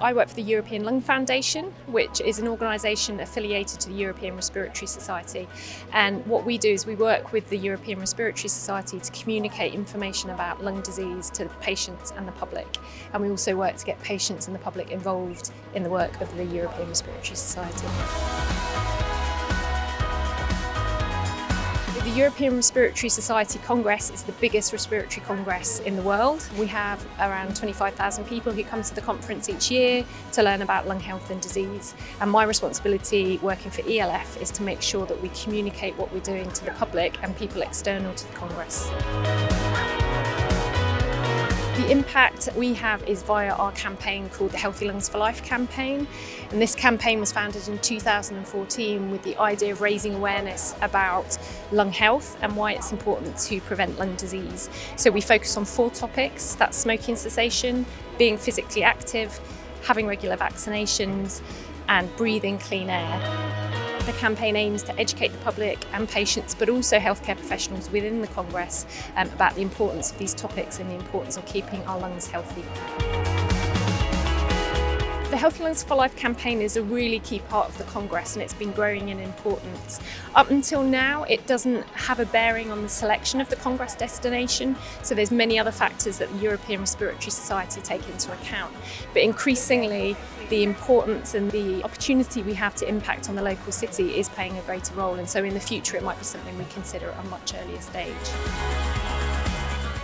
I work for the European Lung Foundation, which is an organisation affiliated to the European Respiratory Society. And what we do is we work with the European Respiratory Society to communicate information about lung disease to patients and the public. And we also work to get patients and the public involved in the work of the European Respiratory Society. The European Respiratory Society Congress is the biggest respiratory congress in the world. We have around 25,000 people who come to the conference each year to learn about lung health and disease. And my responsibility working for ELF is to make sure that we communicate what we're doing to the public and people external to the Congress. The impact we have is via our campaign called the Healthy Lungs for Life campaign. And this campaign was founded in 2014 with the idea of raising awareness about lung health and why it's important to prevent lung disease. So we focus on 4 topics: that's smoking cessation, being physically active, having regular vaccinations, and breathing clean air. The campaign aims to educate the public and patients, but also healthcare professionals within the Congress about the importance of these topics and the importance of keeping our lungs healthy. The Healthy Lungs for Life campaign is a really key part of the Congress, and it's been growing in importance. Up until now, it doesn't have a bearing on the selection of the Congress destination, so there's many other factors that the European Respiratory Society take into account. But increasingly, the importance and the opportunity we have to impact on the local city is playing a greater role, and so in the future it might be something we consider at a much earlier stage.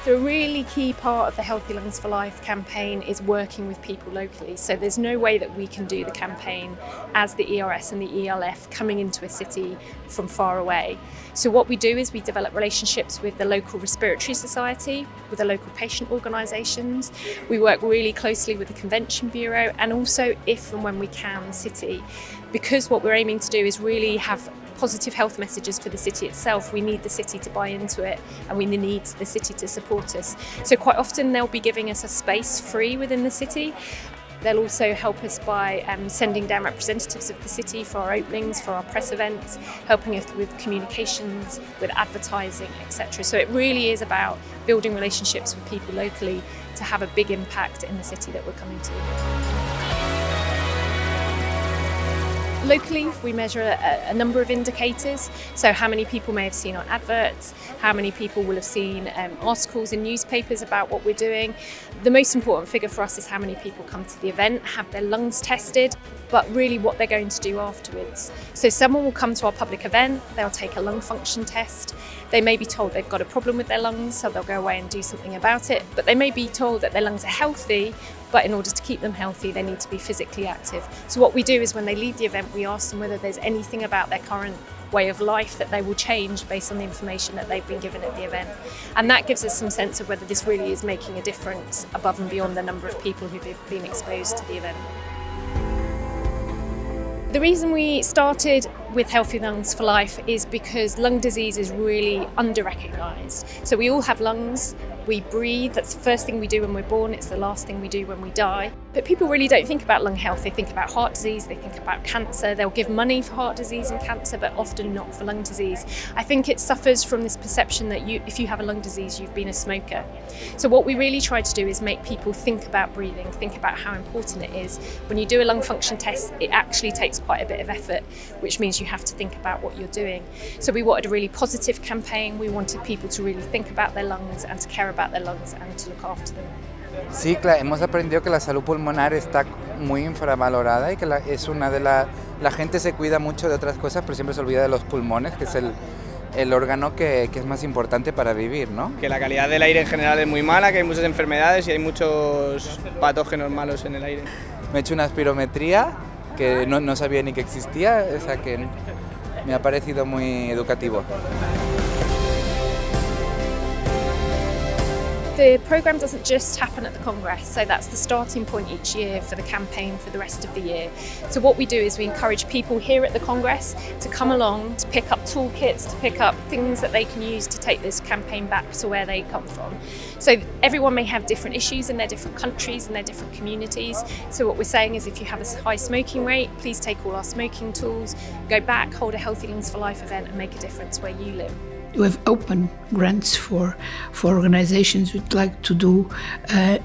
The really key part of the Healthy Lungs for Life campaign is working with people locally. So there's no way that we can do the campaign as the ERS and the ELF coming into a city from far away. So what we do is we develop relationships with the local Respiratory Society, with the local patient organisations. We work really closely with the Convention Bureau, and also, if and when we can, the city. Because what we're aiming to do is really have positive health messages for the city itself. We need the city to buy into it, and we need the city to support us. So quite often they'll be giving us a space free within the city. They'll also help us by sending down representatives of the city for our openings, for our press events, helping us with communications, with advertising, etc. So it really is about building relationships with people locally to have a big impact in the city that we're coming to. Locally, we measure a number of indicators, so how many people may have seen our adverts, how many people will have seen articles in newspapers about what we're doing. The most important figure for us is how many people come to the event, have their lungs tested, but really what they're going to do afterwards. So someone will come to our public event, they'll take a lung function test, they may be told they've got a problem with their lungs, so they'll go away and do something about it, but they may be told that their lungs are healthy, but in order to keep them healthy, they need to be physically active. So what we do is when they leave the event, we ask them whether there's anything about their current way of life that they will change based on the information that they've been given at the event. And that gives us some sense of whether this really is making a difference above and beyond the number of people who've been exposed to the event. The reason we started with Healthy Lungs for Life is because lung disease is really under-recognised. So we all have lungs, we breathe, that's the first thing we do when we're born, it's the last thing we do when we die. But people really don't think about lung health, they think about heart disease, they think about cancer, they'll give money for heart disease and cancer, but often not for lung disease. I think it suffers from this perception that if you have a lung disease, you've been a smoker. So what we really try to do is make people think about breathing, think about how important it is. When you do a lung function test, it actually takes quite a bit of effort, which means you have to think about what you're doing. So we wanted a really positive campaign, we wanted people to really think about their lungs and to care about their lungs and to look after them. Sí, claro, hemos aprendido que la salud pulmonar está muy infravalorada y que es una de la gente se cuida mucho de otras cosas, pero siempre se olvida de los pulmones, que es el órgano que es más importante para vivir, ¿no? Que la calidad del aire en general es muy mala, que hay muchas enfermedades y hay muchos patógenos malos en el aire. Me he hecho una espirometría que no sabía ni que existía, o sea que me ha parecido muy educativo. The programme doesn't just happen at the Congress, so that's the starting point each year for the campaign for the rest of the year. So what we do is we encourage people here at the Congress to come along, to pick up toolkits, to pick up things that they can use to take this campaign back to where they come from. So everyone may have different issues in their different countries and their different communities. So what we're saying is if you have a high smoking rate, please take all our smoking tools, go back, hold a Healthy Lungs for Life event and make a difference where you live. We have open grants for organizations who'd like to do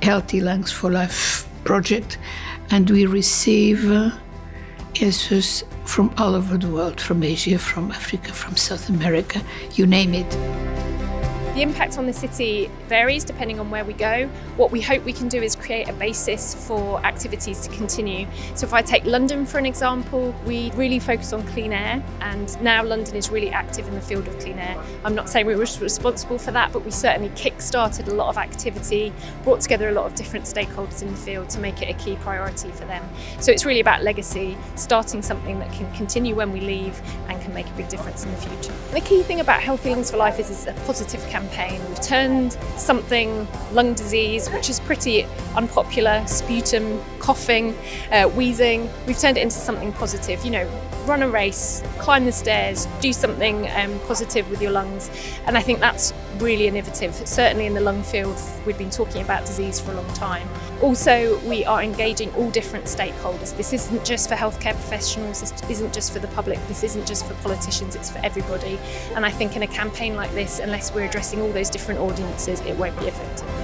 Healthy Lungs for Life project, and we receive answers from all over the world, from Asia, from Africa, from South America, you name it. The impact on the city varies depending on where we go. What we hope we can do is create a basis for activities to continue. So if I take London for an example, we really focus on clean air, and now London is really active in the field of clean air. I'm not saying we were responsible for that, but we certainly kick-started a lot of activity, brought together a lot of different stakeholders in the field to make it a key priority for them. So it's really about legacy, starting something that can continue when we leave and can make a big difference in the future. The key thing about Healthy Lungs for Life is it's a positive campaign. We've turned something, lung disease, which is pretty unpopular, sputum, coughing, wheezing, we've turned it into something positive. You know, run a race, climb the stairs, do something positive with your lungs. And I think that's really innovative. Certainly in the lung field, we've been talking about disease for a long time. Also, we are engaging all different stakeholders. This isn't just for healthcare professionals, this isn't just for the public, this isn't just for politicians, it's for everybody. And I think in a campaign like this, unless we're addressing all those different audiences, it won't be effective.